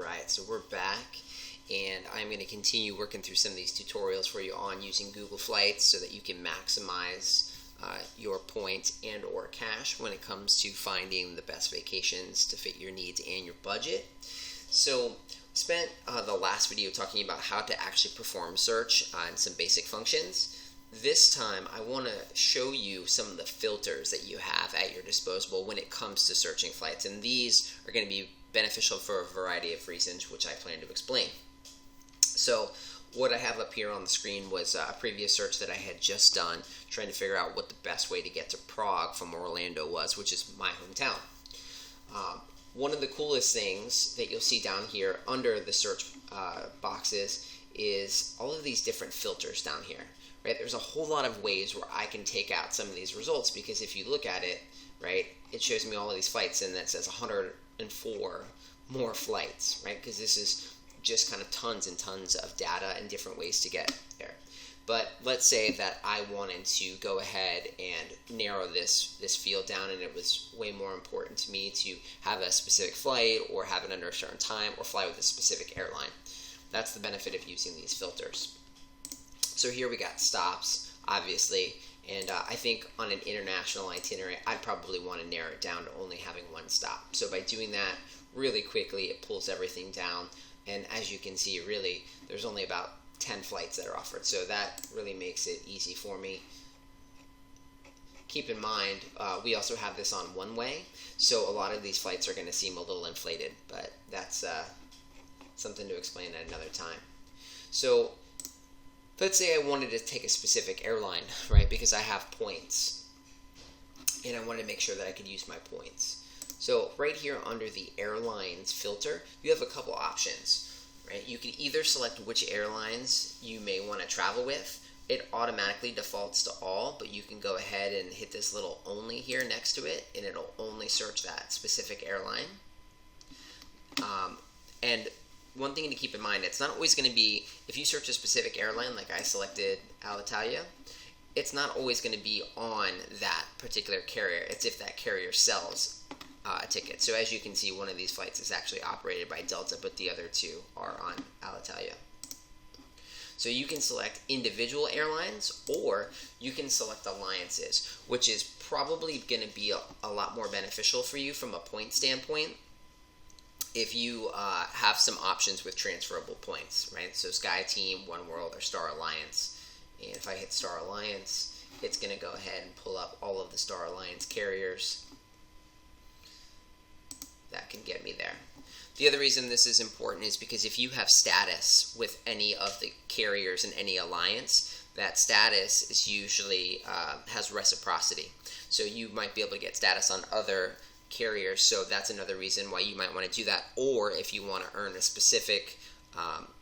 Alright, so we're back, and I'm going to continue working through some of these tutorials for you on using Google Flights so that you can maximize your points and or cash when it comes to finding the best vacations to fit your needs and your budget. So spent the last video talking about how to actually perform search and some basic functions. This time I want to show you some of the filters that you have at your disposal when it comes to searching flights, and these are going to be beneficial for a variety of reasons, which I plan to explain. So what I have up here on the screen was a previous search that I had just done, trying to figure out what the best way to get to Prague from Orlando was, which is my hometown. One of the coolest things that you'll see down here under the search boxes is all of these different filters down here. Right? There's a whole lot of ways where I can take out some of these results, because if you look at it, right, it shows me all of these flights and that says 104 more flights, right? Because this is just kind of tons and tons of data and different ways to get there. But let's say that I wanted to go ahead and narrow this field down, and it was way more important to me to have a specific flight or have it under a certain time or fly with a specific airline. That's the benefit of using these filters. So here we got stops, obviously, and I think on an international itinerary, I'd probably want to narrow it down to only having one stop. So by doing that really quickly, it pulls everything down, and as you can see, really, there's only about 10 flights that are offered, so that really makes it easy for me. Keep in mind, we also have this on one way, so a lot of these flights are going to seem a little inflated, but that's something to explain at another time. So let's say I wanted to take a specific airline, right, because I have points, and I wanted to make sure that I could use my points. So right here under the airlines filter, you have a couple options, right? You can either select which airlines you may want to travel with. It automatically defaults to all, but you can go ahead and hit this little only here next to it, and it'll only search that specific airline. And one thing to keep in mind, it's not always going to be, if you search a specific airline, like I selected Alitalia, it's not always going to be on that particular carrier. It's if that carrier sells a ticket. So as you can see, one of these flights is actually operated by Delta, but the other two are on Alitalia. So you can select individual airlines, or you can select alliances, which is probably going to be a lot more beneficial for you from a point standpoint if you have some options with transferable points, right? So SkyTeam, oneworld, or Star Alliance. And if I hit Star Alliance, it's going to go ahead and pull up all of the Star Alliance carriers. That can get me there. The other reason this is important is because if you have status with any of the carriers in any alliance, that status is usually has reciprocity. So you might be able to get status on other carriers, so that's another reason why you might want to do that. Or if you want to earn a specific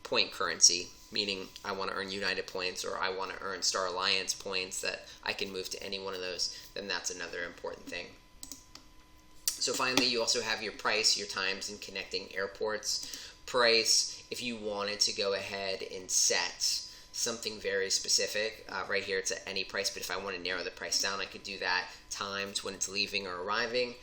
point currency, meaning I want to earn United points, or I want to earn Star Alliance points that I can move to any one of those, then that's another important thing. So finally, you also have your price, your times, and connecting airports. Price, if you wanted to go ahead and set something very specific, right here it's at any price, but if I want to narrow the price down, I could do that. Times, when it's leaving or arriving.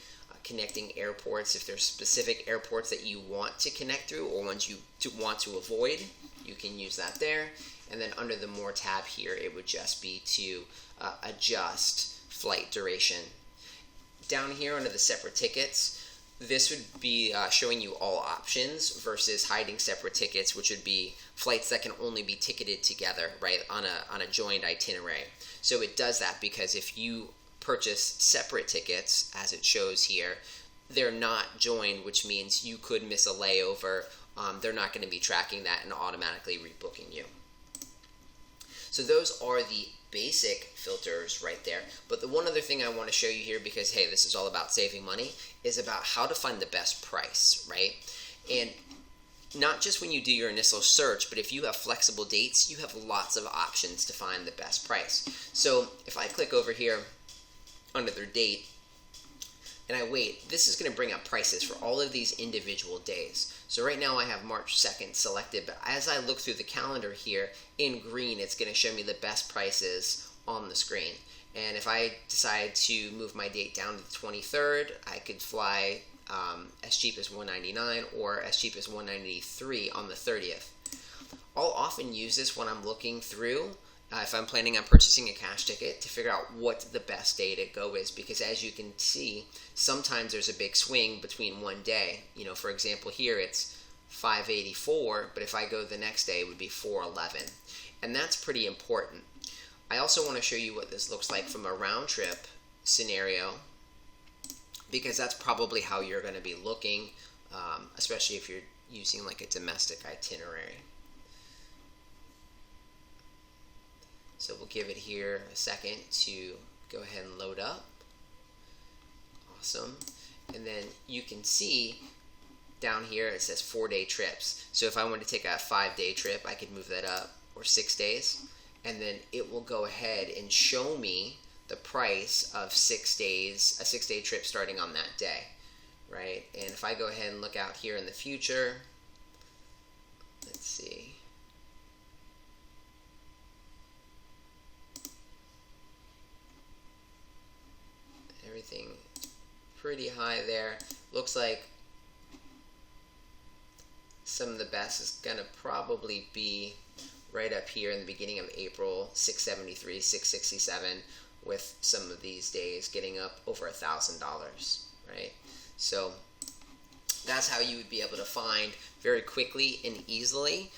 Connecting airports, if there's specific airports that you want to connect through or ones you want to avoid, you can use that there. And then under the More tab here, it would just be to adjust flight duration. Down here under the separate tickets, this would be showing you all options versus hiding separate tickets, which would be flights that can only be ticketed together, right, on a joined itinerary. So it does that because if you purchase separate tickets, as it shows here, they're not joined, which means you could miss a layover. They're not going to be tracking that and automatically rebooking you. So those are the basic filters right there. But the one other thing I want to show you here, because hey, this is all about saving money, is about how to find the best price, right? And not just when you do your initial search, but if you have flexible dates, you have lots of options to find the best price. So if I click over here under their date, and I wait, this is going to bring up prices for all of these individual days. So right now I have March 2nd selected, but as I look through the calendar here, in green, it's going to show me the best prices on the screen. And if I decide to move my date down to the 23rd, I could fly as cheap as $199 or as cheap as $193 on the 30th. I'll often use this when I'm looking through, if I'm planning on purchasing a cash ticket, to figure out what the best day to go is, because as you can see, sometimes there's a big swing between one day. For example, here it's $584, but if I go the next day, it would be $411, and that's pretty important. I also want to show you what this looks like from a round trip scenario, because that's probably how you're going to be looking, especially if you're using like a domestic itinerary. So we'll give it here a second to go ahead and load up. Awesome. And then you can see down here it says 4-day trips. So if I wanted to take a 5-day trip, I could move that up, or 6 days, and then it will go ahead and show me the price of 6 days, a 6-day trip starting on that day, right? And if I go ahead and look out here in the future, let's see. Everything pretty high there. Looks like some of the best is going to probably be right up here in the beginning of April, 673, 667, with some of these days getting up over $1,000, right? So that's how you would be able to find very quickly and easily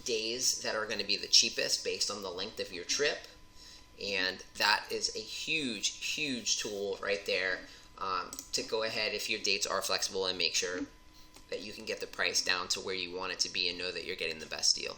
days that are going to be the cheapest based on the length of your trip. And that is a huge tool right there to go ahead, if your dates are flexible, and make sure that you can get the price down to where you want it to be and know that you're getting the best deal.